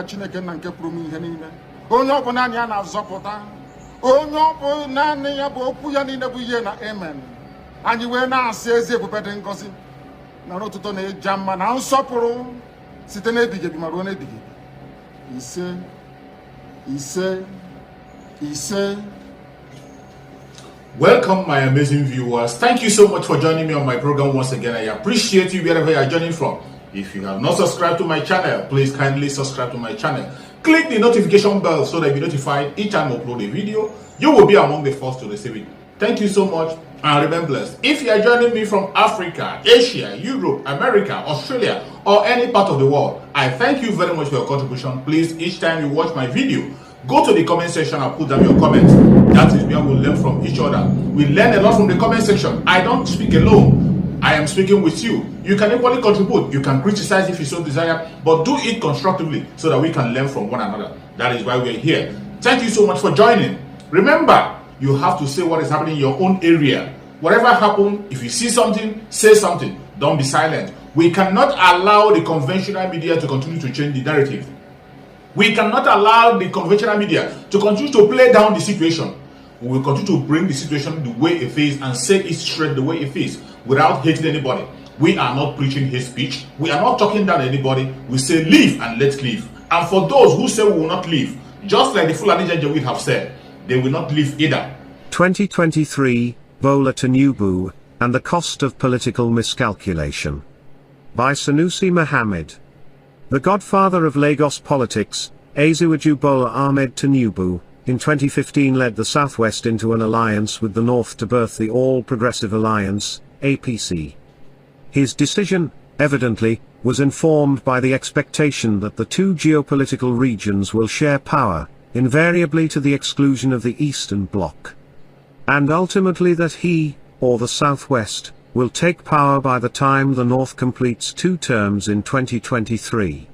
Chineke na nke pụrụ m ihe niile. Onye ọ bụ naanị ya na-azọpụta. Onye ọ bụ naanị ya bụ okwu ya niile bụ ihe na amen. Anyị wee na-asị ezi ebube dị ngọzi na n'ụtụtụ na-eja mma na nsọpụrụ site n'ebighị ebi ma ruo n'ebighị ebi. Ise, ise, ise. Welcome, my amazing viewers. Thank you so much for joining me on my program once again. I appreciate you wherever you are joining from. If you have not subscribed to my channel, please kindly subscribe to my channel. Click the notification bell so that you'll be notified each time I upload a video. You will be among the first to receive it. Thank you so much and remain blessed. If you are joining me from Africa, Asia, Europe, America, Australia, or any part of the world, I thank you very much for your contribution. Please, each time you watch my video, go to the comment section and put down your comments. That is where we learn from each other. We learn a lot from the comment section. I don't speak alone. I am speaking with you. You can equally contribute. You can criticize if you so desire, but do it constructively so that we can learn from one another. That is why we're here. Thank you so much for joining. Remember, you have to say what is happening in your own area. Whatever happens, if you see something, say something. Don't be silent. We cannot allow the conventional media to continue to change the narrative. We cannot allow the conventional media to continue to play down the situation. We will continue to bring the situation the way it is and say it straight the way it is without hating anybody. We are not preaching hate speech. We are not talking down anybody. We say live and let live. And for those who say we will not live, just like the Fulani Janjaweed have said, they will not live either. 2023, Bola Tinubu, and the Cost of Political Miscalculation. By Sanusi Mohammed. The godfather of Lagos politics, Asiwaju Bola Ahmed Tinubu, in 2015 led the Southwest into an alliance with the North to birth the All Progressive Alliance, APC. His decision, evidently, was informed by the expectation that the two geopolitical regions will share power, invariably to the exclusion of the Eastern Bloc. And ultimately that he, or the Southwest, will take power by the time the North completes 2 terms in 2023.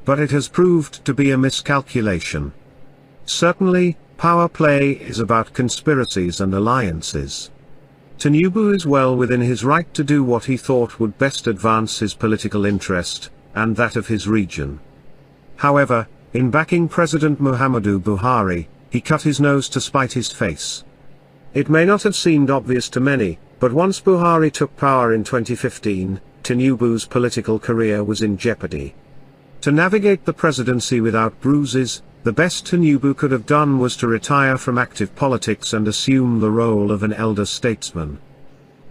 But it has proved to be a miscalculation. Certainly, power play is about conspiracies and alliances. Tinubu is well within his right to do what he thought would best advance his political interest, and that of his region. However, in backing President Mohammadu Buhari, he cut his nose to spite his face. It may not have seemed obvious to many, but once Buhari took power in 2015, Tinubu's political career was in jeopardy. To navigate the presidency without bruises, the best Tinubu could have done was to retire from active politics and assume the role of an elder statesman.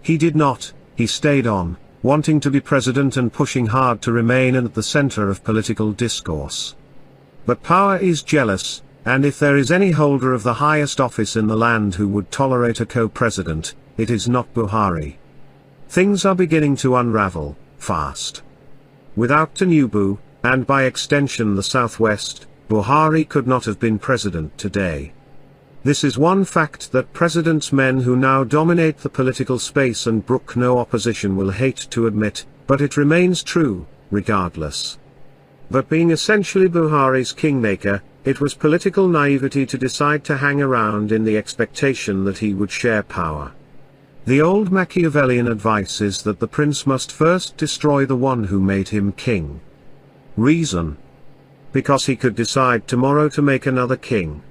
He did not. He stayed on, wanting to be president and pushing hard to remain at the center of political discourse. But power is jealous, and if there is any holder of the highest office in the land who would tolerate a co-president, it is not Buhari. Things are beginning to unravel, fast. Without Tinubu, and by extension the Southwest, Buhari could not have been president today. This is one fact that president's men who now dominate the political space and brook no opposition will hate to admit, but it remains true, regardless. But being essentially Buhari's kingmaker, it was political naivety to decide to hang around in the expectation that he would share power. The old Machiavellian advice is that the prince must first destroy the one who made him king. Reason? Because he could decide tomorrow to make another king.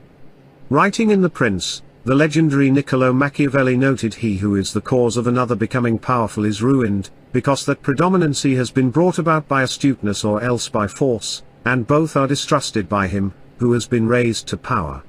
Writing in The Prince, the legendary Niccolo Machiavelli noted he who is the cause of another becoming powerful is ruined, because that predominancy has been brought about by astuteness or else by force, and both are distrusted by him, who has been raised to power.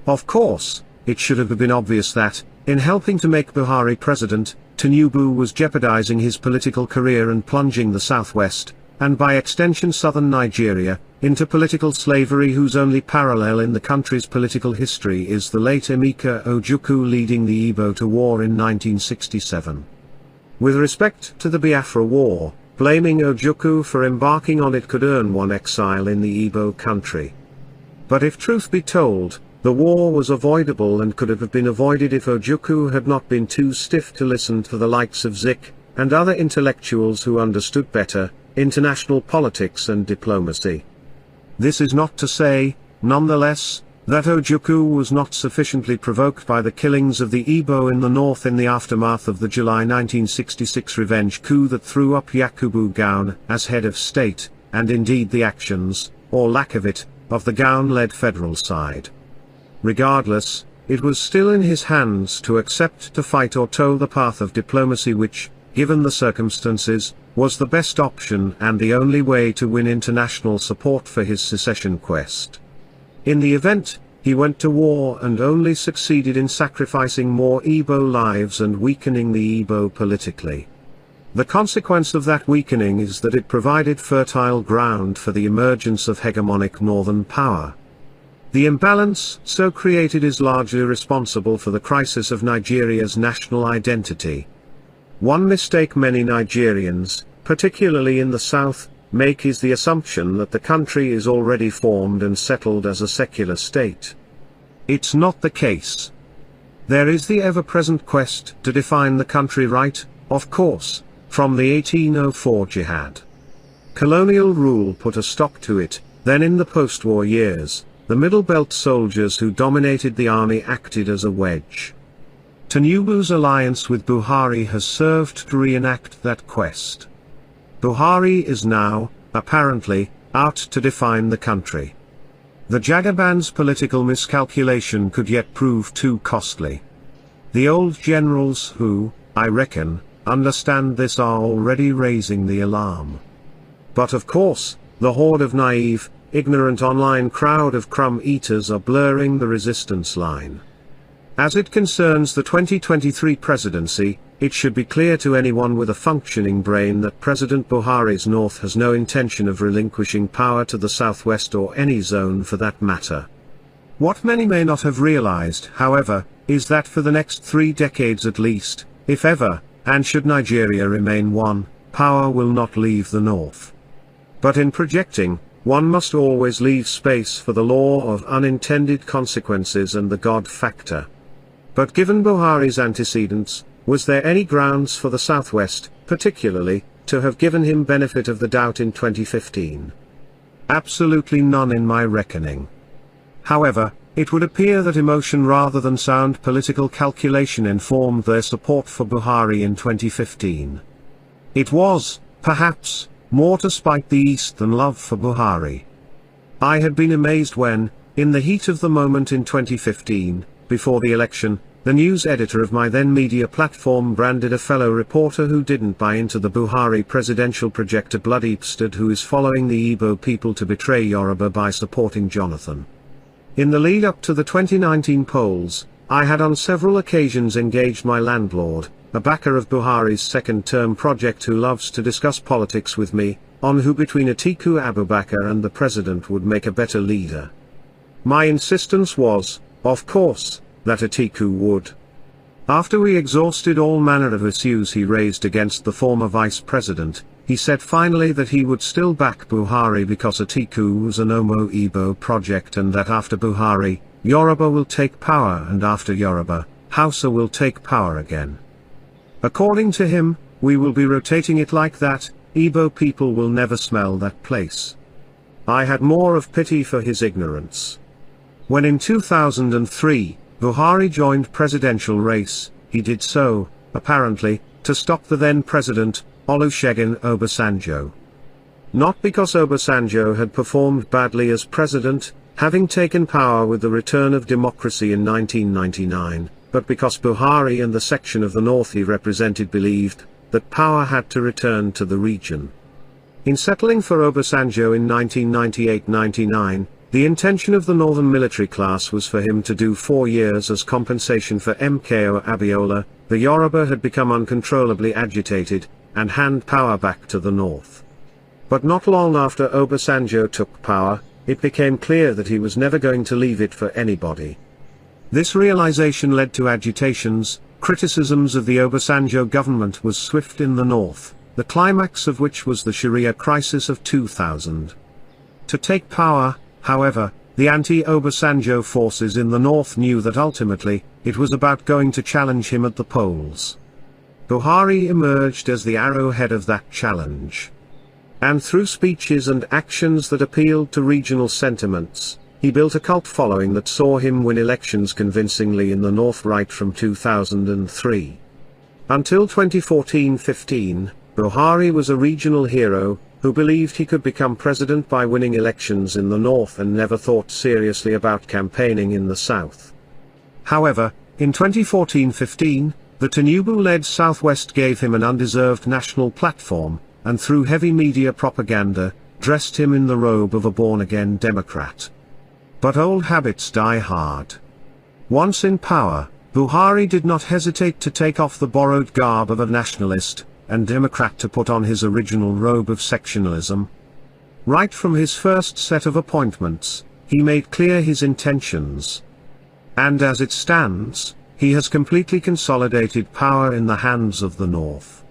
Of course, it should have been obvious that, in helping to make Buhari president, Tinubu was jeopardizing his political career and plunging the Southwest, and by extension southern Nigeria, into political slavery whose only parallel in the country's political history is the late Emeka Ojukwu leading the Igbo to war in 1967. With respect to the Biafra War, blaming Ojukwu for embarking on it could earn one exile in the Igbo country. But if truth be told, the war was avoidable and could have been avoided if Ojukwu had not been too stiff to listen to the likes of Zik, and other intellectuals who understood better, international politics and diplomacy. This is not to say, nonetheless, that Ojukwu was not sufficiently provoked by the killings of the Igbo in the north in the aftermath of the July 1966 revenge coup that threw up Yakubu Gowon as head of state, and indeed the actions, or lack of it, of the gown-led federal side. Regardless, it was still in his hands to accept to fight or toe the path of diplomacy which, given the circumstances, was the best option and the only way to win international support for his secession quest. In the event, he went to war and only succeeded in sacrificing more Igbo lives and weakening the Igbo politically. The consequence of that weakening is that it provided fertile ground for the emergence of hegemonic northern power. The imbalance so created is largely responsible for the crisis of Nigeria's national identity. One mistake many Nigerians, particularly in the south, make is the assumption that the country is already formed and settled as a secular state. It's not the case. There is the ever-present quest to define the country right, of course, from the 1804 jihad. Colonial rule put a stop to it, then in the post-war years, the Middle Belt soldiers who dominated the army acted as a wedge. Tinubu's alliance with Buhari has served to reenact that quest. Buhari is now, apparently, out to define the country. The Jagaban's political miscalculation could yet prove too costly. The old generals who, I reckon, understand this are already raising the alarm. But of course, the horde of naive, ignorant online crowd of crumb eaters are blurring the resistance line. As it concerns the 2023 presidency, it should be clear to anyone with a functioning brain that President Buhari's North has no intention of relinquishing power to the Southwest or any zone for that matter. What many may not have realized, however, is that for the next 3 decades at least, if ever, and should Nigeria remain one, power will not leave the North. But in projecting, one must always leave space for the law of unintended consequences and the God factor. But given Buhari's antecedents, was there any grounds for the Southwest, particularly, to have given him benefit of the doubt in 2015? Absolutely none in my reckoning. However, it would appear that emotion rather than sound political calculation informed their support for Buhari in 2015. It was, perhaps, more to spite the East than love for Buhari. I had been amazed when, in the heat of the moment in 2015, before the election, the news editor of my then media platform branded a fellow reporter who didn't buy into the Buhari presidential project a bloody bastard who is following the Igbo people to betray Yoruba by supporting Jonathan. In the lead up to the 2019 polls, I had on several occasions engaged my landlord, a backer of Buhari's second-term project who loves to discuss politics with me, on who between Atiku Abubakar and the president would make a better leader. My insistence was, of course, that Atiku would. After we exhausted all manner of issues he raised against the former vice president, he said finally that he would still back Buhari because Atiku was an Omo Igbo project and that after Buhari, Yoruba will take power and after Yoruba, Hausa will take power again. According to him, we will be rotating it like that, Igbo people will never smell that place. I had more of pity for his ignorance. When in 2003, Buhari joined presidential race, he did so, apparently, to stop the then president, Olusegun Obasanjo. Not because Obasanjo had performed badly as president, having taken power with the return of democracy in 1999, but because Buhari and the section of the North he represented believed that power had to return to the region. In settling for Obasanjo in 1998-99, the intention of the Northern military class was for him to do 4 years as compensation for MKO Abiola. The Yoruba had become uncontrollably agitated, and hand power back to the North. But not long after Obasanjo took power, it became clear that he was never going to leave it for anybody. This realization led to agitations, criticisms of the Obasanjo government was swift in the North, the climax of which was the Sharia crisis of 2000. To take power, however, the anti-Obasanjo forces in the North knew that ultimately, it was about going to challenge him at the polls. Buhari emerged as the arrowhead of that challenge. And through speeches and actions that appealed to regional sentiments, he built a cult following that saw him win elections convincingly in the North right from 2003. Until 2014-15, Buhari was a regional hero, who believed he could become president by winning elections in the north and never thought seriously about campaigning in the south. However, in 2014-15, the Tinubu-led Southwest gave him an undeserved national platform, and through heavy media propaganda, dressed him in the robe of a born-again Democrat. But old habits die hard. Once in power, Buhari did not hesitate to take off the borrowed garb of a nationalist and Democrat to put on his original robe of sectionalism. Right from his first set of appointments, he made clear his intentions. And as it stands, he has completely consolidated power in the hands of the North.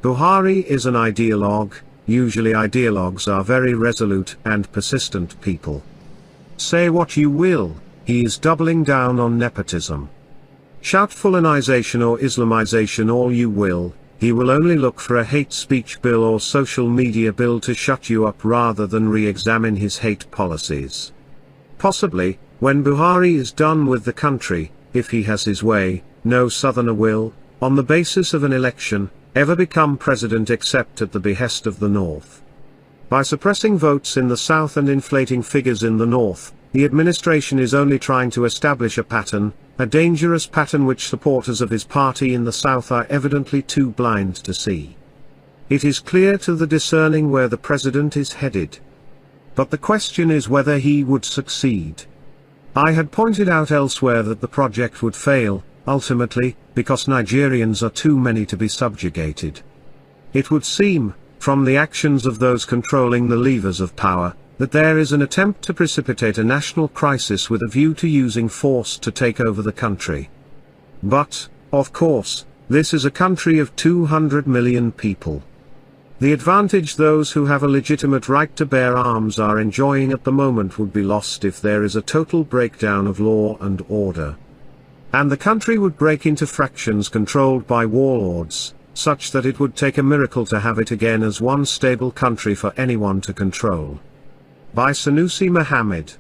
Buhari is an ideologue. Usually ideologues are very resolute and persistent people. Say what you will, he is doubling down on nepotism. Shout Fulanization or Islamization all you will, he will only look for a hate speech bill or social media bill to shut you up rather than re-examine his hate policies. Possibly, when Buhari is done with the country, if he has his way, no Southerner will, on the basis of an election, ever become president except at the behest of the North. By suppressing votes in the South and inflating figures in the North, the administration is only trying to establish a pattern, a dangerous pattern which supporters of his party in the South are evidently too blind to see. It is clear to the discerning where the president is headed. But the question is whether he would succeed. I had pointed out elsewhere that the project would fail, ultimately, because Nigerians are too many to be subjugated. It would seem, from the actions of those controlling the levers of power, that there is an attempt to precipitate a national crisis with a view to using force to take over the country. But, of course, this is a country of 200 million people. The advantage those who have a legitimate right to bear arms are enjoying at the moment would be lost if there is a total breakdown of law and order. And the country would break into fractions controlled by warlords, such that it would take a miracle to have it again as one stable country for anyone to control. By Mohammadu.